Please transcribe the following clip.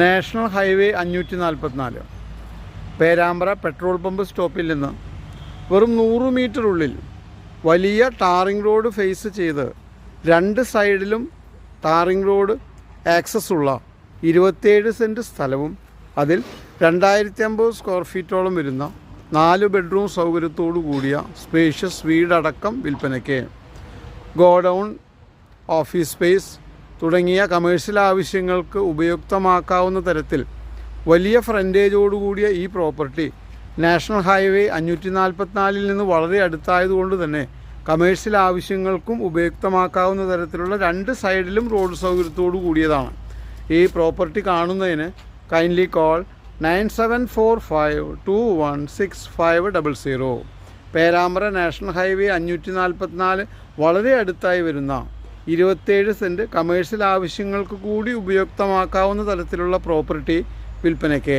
National highway 544 Perambra petrol pump സ്റ്റോപ്പിൽ നിന്ന് വെറും 100 മീറ്റർ ഉള്ളിൽ വലിയ ടാറിംഗ് റോഡ് ഫേസ് ചെയ്ത് രണ്ട് സൈഡിലും ടാറിംഗ് റോഡ് ആക്സസ് ഉള്ള 27 സെൻറ്റ് സ്ഥലവും അതിൽ 2050 സ്ക്വയർ ഫീറ്റോളം വരുന്ന 4 ബെഡ്റൂം സൗകര്യത്തോടു കൂടിയ സ്പേഷ്യസ് വീടടക്കം വിൽപ്പനയ്ക്ക്. ഗോഡൗൺ, ഓഫീസ് സ്പേസ് തുടങ്ങിയ കമേഴ്ഷ്യൽ ആവശ്യങ്ങൾക്ക് ഉപയുക്തമാക്കാവുന്ന തരത്തിൽ വലിയ ഫ്രണ്ടേജോടുകൂടിയ ഈ പ്രോപ്പർട്ടി നാഷണൽ ഹൈവേ 544 നിന്ന് വളരെ അടുത്തായതുകൊണ്ട് തന്നെ കമേഴ്ഷ്യൽ ആവശ്യങ്ങൾക്കും ഉപയുക്തമാക്കാവുന്ന തരത്തിലുള്ള രണ്ട് സൈഡിലും റോഡ് സൗകര്യത്തോടു കൂടിയതാണ്. ഈ പ്രോപ്പർട്ടി കാണുന്നതിന് kindly call 9745216500. Perambra national highway 544 വളരെ അടുത്തായി വരുന്ന 27 സെൻറ്റ് കമേഴ്ഷ്യൽ ആവശ്യങ്ങൾക്ക് കൂടി ഉപയുക്തമാക്കാവുന്ന തരത്തിലുള്ള പ്രോപ്പർട്ടി വിൽപ്പനയ്ക്ക്.